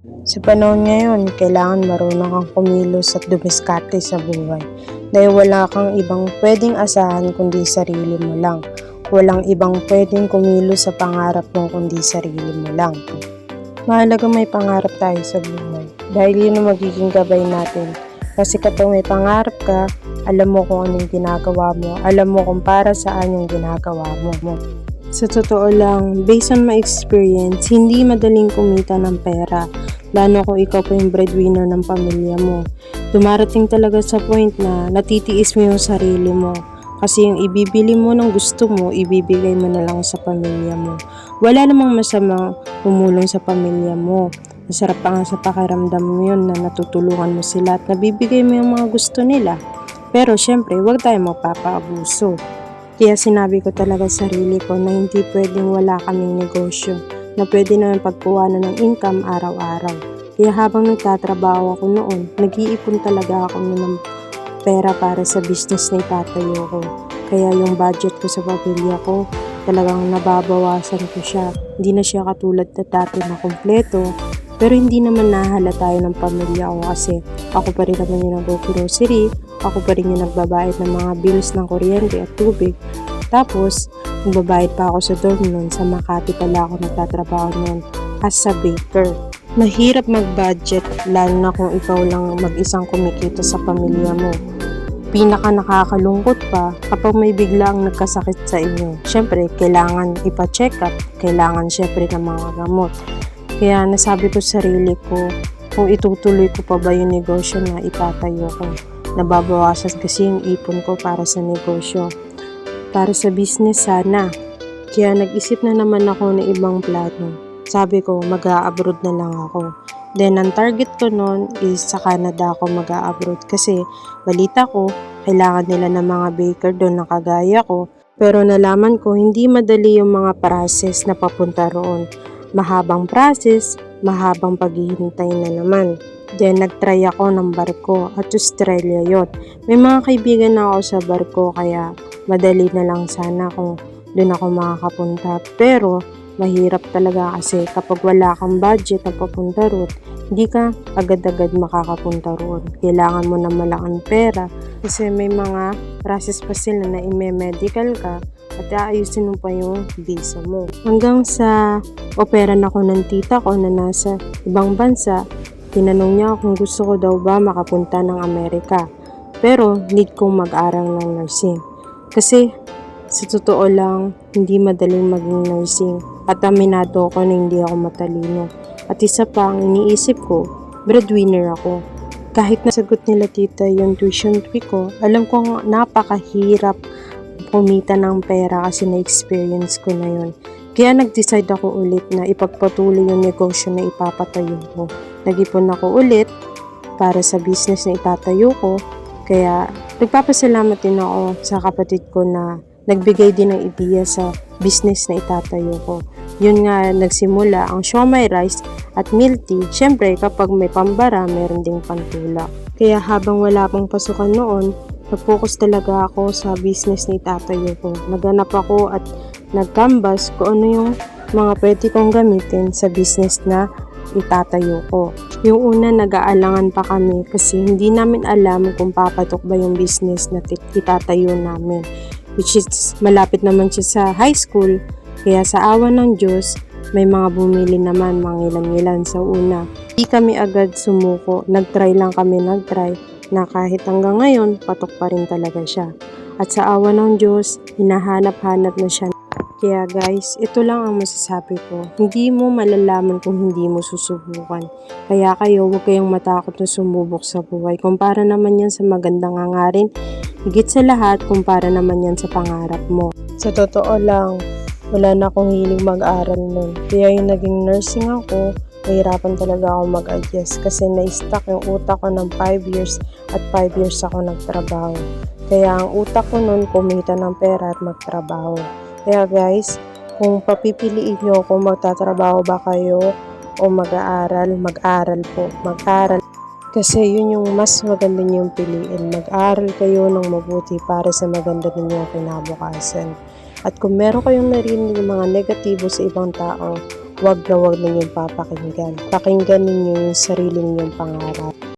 Sa panahon ngayon, kailangan marunong kang kumilos at dumiskarte sa buhay dahil wala kang ibang pwedeng asahan kundi sarili mo lang. Walang ibang pwedeng kumilos sa pangarap mo kundi sarili mo lang. Mahalaga may pangarap tayo sa buhay dahil yun ang magiging gabay natin. Kasi kapag may pangarap ka, alam mo kung anong ginagawa mo, alam mo kung para saan yung ginagawa mo. Sa totoo lang, based on my experience, hindi madaling kumita ng pera, lalo kung ikaw po yung breadwinner ng pamilya mo. Dumarating talaga sa point na natitiis mo yung sarili mo. Kasi yung ibibili mo ng gusto mo, ibibigay mo na lang sa pamilya mo. Wala namang masamang tumulong sa pamilya mo. Masarap pa nga sa pakiramdam mo yun na natutulungan mo sila at nabibigay mo yung mga gusto nila. Pero syempre, huwag tayo magpapaabuso. Kaya sinabi ko talaga sa sarili ko na hindi pwedeng wala kaming negosyo, na pwede naman pagkuhanan ng income araw-araw. Kaya habang nagtatrabaho ako noon, nag-iipon talaga ako ng pera para sa business na itatayo ko. Kaya yung budget ko sa pamilya ko, talagang nababawasan ko siya. Hindi na siya katulad na dati na kompleto, pero hindi naman nahalata tayo ng pamilya ko kasi ako pa rin naman yung nag-grocery, ako pa rin yung nagbabayad ng mga bills ng kuryente at tubig. Tapos, nagbabayad pa ako sa dorm noon. Sa Makati pala ako nagtatrabaho noon as a baker. Mahirap mag-budget, lalo na kung ikaw lang mag-isang kumikita sa pamilya mo. Pinaka nakakalungkot pa kapag may biglang nagkasakit sa inyo. Siyempre, kailangan ipa-check up, kailangan siyempre ng mga gamot. Kaya nasabi ko sa sarili ko, kung itutuloy ko pa ba yung negosyo na itatayo ko. Nababawasan kasi yung ipon ko para sa negosyo. Para sa business sana. Kaya nag-isip na naman ako ng ibang plano. Sabi ko, mag-a-abroad na lang ako. Then, ang target ko noon is sa Canada ako mag-a-abroad. Kasi, balita ko, kailangan nila ng mga baker doon na kagaya ko. Pero nalaman ko, hindi madali yung mga process na papunta roon. Mahabang process, mahabang paghihintay na naman. Then, nag-try ako ng barko at Australia yon. May mga kaibigan na ako sa barko kaya madali na lang sana kung doon ako makakapunta. Pero, mahirap talaga kasi kapag wala kang budget na papunta roon, hindi ka agad-agad makakapunta roon. Kailangan mo na malaking pera kasi may mga process pa sila na i-medical ka at aayusin mo pa yung visa mo. Hanggang sa operan ako ng tita ko na nasa ibang bansa, tinanong niya kung gusto ko daw ba makapunta ng Amerika. Pero need kong mag-aral ng nursing. Kasi sa totoo lang, hindi madaling maging nursing at aminado ako na hindi ako matalino. At isa pa ang iniisip ko, breadwinner ako. Kahit nasagot nila tita yung tuition fee ko, alam kong napakahirap kumita ng pera kasi na-experience ko na yun. Kaya nag-decide ako ulit na ipagpatuloy yung negosyo na ipapatayo ko. Nag-ipon ako ulit para sa business na itatayo ko. Kaya nagpapasalamat din ako sa kapatid ko na nagbigay din ng ideya sa business na itatayo ko. Yun nga nagsimula ang siomai rice at milk tea. Siyempre kapag may pambara, meron ding pantulak. Kaya habang wala pang pasukan noon, nag-focus talaga ako sa business na itatayo ko. Naghanap ako at nag-canvas kung ano yung mga pwede kong gamitin sa business na itatayo ko. Yung una, nag-aalangan pa kami kasi hindi namin alam kung papatok ba yung business na itatayo namin. Which is malapit naman siya sa high school. Kaya sa awa ng Diyos, may mga bumili naman, mga ilan-ilan sa una. Hindi kami agad sumuko. Nag-try na kahit hanggang ngayon, patok pa rin talaga siya. At sa awa ng Diyos, hinahanap-hanap na siya. Kaya guys, ito lang ang masasabi ko. Hindi mo malalaman kung hindi mo susubukan. Kaya kayo, huwag kayong matakot na sumubok sa buhay. Kumpara naman yan sa magandang hangarin. Higit sa lahat, kumpara naman yan sa pangarap mo. Sa totoo lang, wala na akong hilig mag-aral nun. Kaya yung naging nursing ako, nahirapan talaga ako mag-adjust kasi na-stuck yung utak ko ng 5 years at 5 years ako nagtrabaho. Kaya ang utak ko nun, kumita ng pera at magtrabaho. Kaya guys, kung papipiliin nyo kung magtatrabaho ba kayo o mag-aaral, mag-aral po. Mag-aral. Kasi yun yung mas maganda niyong piliin. Mag-aral kayo ng mabuti para sa maganda ninyong kinabukasan. At kung meron kayong narinig mga negatibo sa ibang tao, wag na wag ninyong papakinggan. Pakinggan ninyo yung sarili ninyong pangarap.